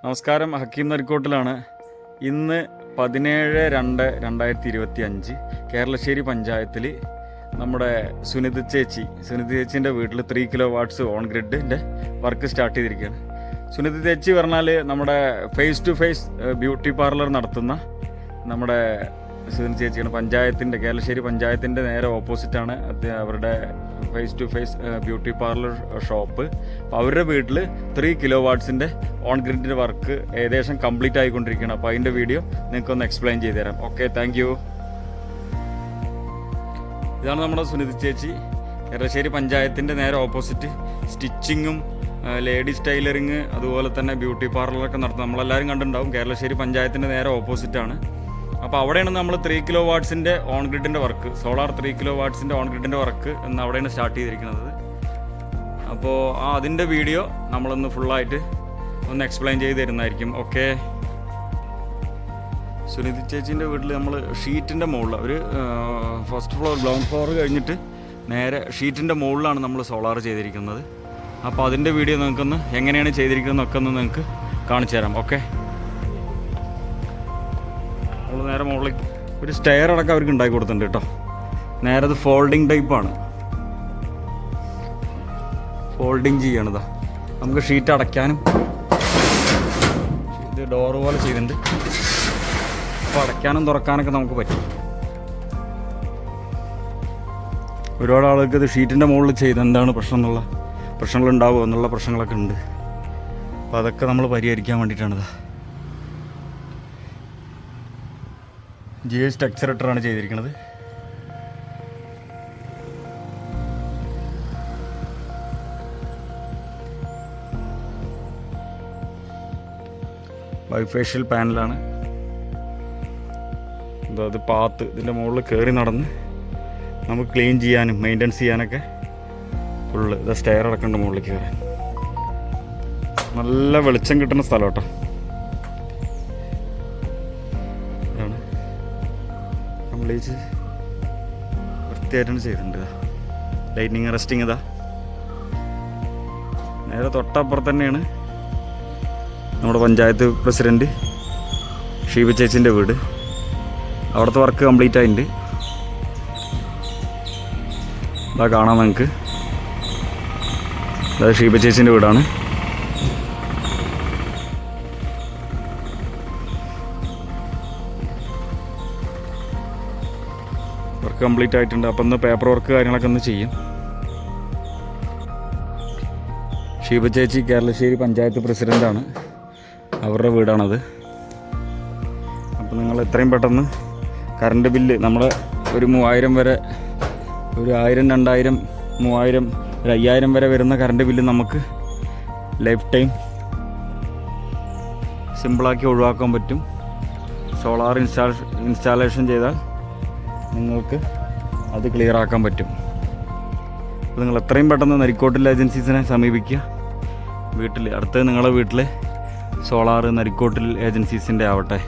നമസ്കാരം, ഹക്കീം നരിക്കോട്ടിലാണ്. ഇന്ന് 17/2/2025 കേരളശ്ശേരി പഞ്ചായത്തിൽ നമ്മുടെ സുനിത ചേച്ചീൻ്റെ വീട്ടിൽ 3 kW ഓൺ ഗ്രിഡിൻ്റെ വർക്ക് സ്റ്റാർട്ട് ചെയ്തിരിക്കുകയാണ്. സുനിത ചേച്ചി പറഞ്ഞാൽ നമ്മുടെ face to face beauty parlour നടത്തുന്ന നമ്മുടെ സുനിത ചേച്ചിയാണ്. പഞ്ചായത്തിൻ്റെ കേരളശ്ശേരി പഞ്ചായത്തിൻ്റെ നേരെ ഓപ്പോസിറ്റാണ് അവരുടെ face to face beauty parlour shop. അപ്പോൾ അവരുടെ വീട്ടിൽ 3 kW ഓൺ ഗ്രിഡിൻ്റെ വർക്ക് ഏകദേശം കംപ്ലീറ്റ് ആയിക്കൊണ്ടിരിക്കുകയാണ്. അപ്പോൾ അതിൻ്റെ വീഡിയോ നിങ്ങൾക്കൊന്ന് എക്സ്പ്ലെയിൻ ചെയ്തു തരാം. Okay, thank you. ഇതാണ് നമ്മുടെ സുനിത ചേച്ചി. കേരളശ്ശേരി പഞ്ചായത്തിൻ്റെ നേരെ ഓപ്പോസിറ്റ് സ്റ്റിച്ചിങ്ങും ലേഡീസ് ടൈലറിങ് അതുപോലെ തന്നെ ബ്യൂട്ടി പാർലറൊക്കെ നടത്തുന്നത് നമ്മളെല്ലാവരും കണ്ടിട്ടുണ്ടാവും. കേരളശ്ശേരി പഞ്ചായത്തിൻ്റെ നേരെ ഓപ്പോസിറ്റാണ്. അപ്പോൾ അവിടെയാണ് നമ്മൾ 3 kW ഓൺ ഗ്രിഡിൻ്റെ വർക്ക്, സോളാർ 3 kW ഓൺ ഗ്രിഡിൻ്റെ വർക്ക് എന്ന് അവിടെയാണ് സ്റ്റാർട്ട് ചെയ്തിരിക്കുന്നത്. അപ്പോൾ അതിൻ്റെ വീഡിയോ നമ്മളൊന്ന് ഫുള്ളായിട്ട് ഒന്ന് എക്സ്പ്ലെയിൻ ചെയ്ത് തരുന്നതായിരിക്കും. ഓക്കെ, സുനിത ചേച്ചീൻ്റെ വീട്ടിൽ നമ്മൾ ഷീറ്റിൻ്റെ മുകളിൽ ഒരു ഫസ്റ്റ് ഫ്ലോർ ഗ്രൗണ്ട് ഫ്ലോർ കഴിഞ്ഞിട്ട് നേരെ ഷീറ്റിൻ്റെ മുകളിലാണ് നമ്മൾ സോളാർ ചെയ്തിരിക്കുന്നത്. അപ്പോൾ അതിൻ്റെ വീഡിയോ നിങ്ങൾക്കൊന്ന് എങ്ങനെയാണ് ചെയ്തിരിക്കുന്നതൊക്കെ ഒന്ന് നിങ്ങൾക്ക് കാണിച്ചു തരാം. ഓക്കെ, നമ്മൾ നേരെ മുകളിൽ ഒരു സ്റ്റെയർ അടക്കം അവർക്ക് ഉണ്ടാക്കി കൊടുത്തിട്ടുണ്ട് കേട്ടോ. നേരെ അത് ഫോൾഡിങ് ടൈപ്പാണ്, ഫോൾഡിങ് ചെയ്യണതാ. നമുക്ക് ഷീറ്റ് അടയ്ക്കാനും ഇത് ഡോറ് പോലെ ചെയ്തിട്ടുണ്ട്. അപ്പോൾ അടയ്ക്കാനും തുറക്കാനൊക്കെ നമുക്ക് പറ്റും. ഒരുപാട് ആളുകൾക്ക് ഇത് ഷീറ്റിൻ്റെ മുകളിൽ ചെയ്ത് എന്താണ് പ്രശ്നങ്ങളുണ്ടാവുമോ എന്നുള്ള പ്രശ്നങ്ങളൊക്കെ ഉണ്ട്. അപ്പോൾ അതൊക്കെ നമ്മൾ പരിഹരിക്കാൻ വേണ്ടിയിട്ടാണിത്. GS ടെക്സ്ചർ ഇട്ടറാണ് ചെയ്തിരിക്കുന്നത്. ബൈഫേഷ്യൽ പാനലാണ്. അത് പാത്ത് ഇതിൻ്റെ മുകളിൽ കയറി നടന്ന് നമുക്ക് ക്ലീൻ ചെയ്യാനും മെയിൻ്റെനൻസ് ചെയ്യാനൊക്കെ ഫുള്ള് ഇത് സ്റ്റെയർ അടക്കണ്ട മുകളിൽ കയറാൻ. നല്ല വെളിച്ചം കിട്ടുന്ന സ്ഥലം കേട്ടോ. ഇതാണ് കംപ്ലീറ്റ് വൃത്തിയായിട്ടാണ് ചെയ്തിട്ടുണ്ട്. ലൈറ്റിനിങ് അറസ്റ്റിങ് ഇതാ. നേരെ തൊട്ടപ്പുറത്ത് തന്നെയാണ് നമ്മുടെ പഞ്ചായത്ത് പ്രസിഡൻറ്റ് ഷീബ ചേച്ചിൻ്റെ വീട്. അവിടുത്തെ വർക്ക് കംപ്ലീറ്റ് ആയിട്ടുണ്ട്. ഇതാ കാണാം നിങ്ങൾക്ക്. അതായത് ഷീബ ചേച്ചിൻ്റെ വീടാണ്. വർക്ക് കംപ്ലീറ്റ് ആയിട്ടുണ്ട്. അപ്പം ഇന്ന് പേപ്പർ വർക്ക് കാര്യങ്ങളൊക്കെ ഒന്ന് ചെയ്യും. ഷീബ ചേച്ചി കേരളശ്ശേരി പഞ്ചായത്ത് പ്രസിഡൻ്റാണ്. അവരുടെ വീടാണത്. അപ്പോൾ നിങ്ങൾ എത്രയും പെട്ടെന്ന് കറണ്ട് ബില്ല് നമ്മുടെ ഒരു 3000 വരെ, ഒരു 1000, 2000, 3000, ഒരു 5000 വരെ വരുന്ന കറണ്ട് ബില്ല് നമുക്ക് ലൈഫ് ടൈം സിമ്പിളാക്കി ഒഴിവാക്കാൻ പറ്റും. സോളാർ ഇൻസ്റ്റാളേഷൻ ചെയ്താൽ നിങ്ങൾക്ക് അത് ക്ലിയർ ആക്കാൻ പറ്റും. അപ്പോൾ നിങ്ങൾ എത്രയും പെട്ടെന്ന് നരിക്കോട്ടിൽ ഏജൻസീസിനെ സമീപിക്കുക. അടുത്തത് നിങ്ങളുടെ വീട്ടിൽ സോളാർ നരിക്കോട്ടിൽ ഏജൻസീസിൻ്റെ ആവട്ടെ.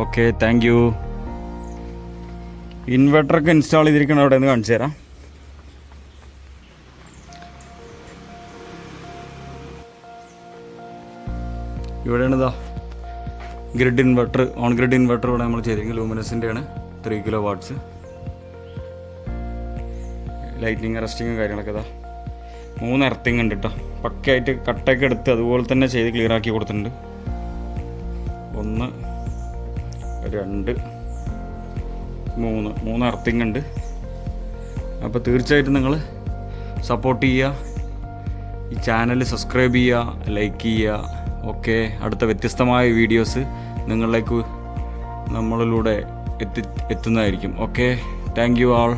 Okay, thank you. ഇൻവെർട്ടറൊക്കെ ഇൻസ്റ്റാൾ ചെയ്തിരിക്കണം. അവിടെ നിന്ന് കാണിച്ചു തരാം. ഇവിടെയാണ് ഇതാ grid inverter, on grid inverter ഇവിടെ നമ്മൾ ചെയ്തിരിക്കുന്നത്. ലൂമിനസിൻ്റെയാണ്. 3 kW. ലൈറ്റിനിങ് അറസ്റ്റിങ്ങും കാര്യങ്ങളൊക്കെ ഇതാ. 3 എർത്തിങ് ഉണ്ട് കേട്ടോ. പക്കയായിട്ട് കട്ടൊക്കെ എടുത്ത് അതുപോലെ തന്നെ ചെയ്ത് ക്ലിയർ ആക്കി കൊടുത്തിട്ടുണ്ട്. 1, 2, 3 എർത്തിങ് ഉണ്ട്. അപ്പോൾ തീർച്ചയായിട്ടും നിങ്ങൾ സപ്പോർട്ട് ചെയ്യുക. ഈ ചാനൽ സബ്സ്ക്രൈബ് ചെയ്യുക, ലൈക്ക് ചെയ്യുക. ഓക്കെ, അടുത്ത വ്യത്യസ്തമായ വീഡിയോസ് നിങ്ങളിലേക്ക് നമ്മളിലൂടെ എത്തുന്നതായിരിക്കും. Okay, thank you all.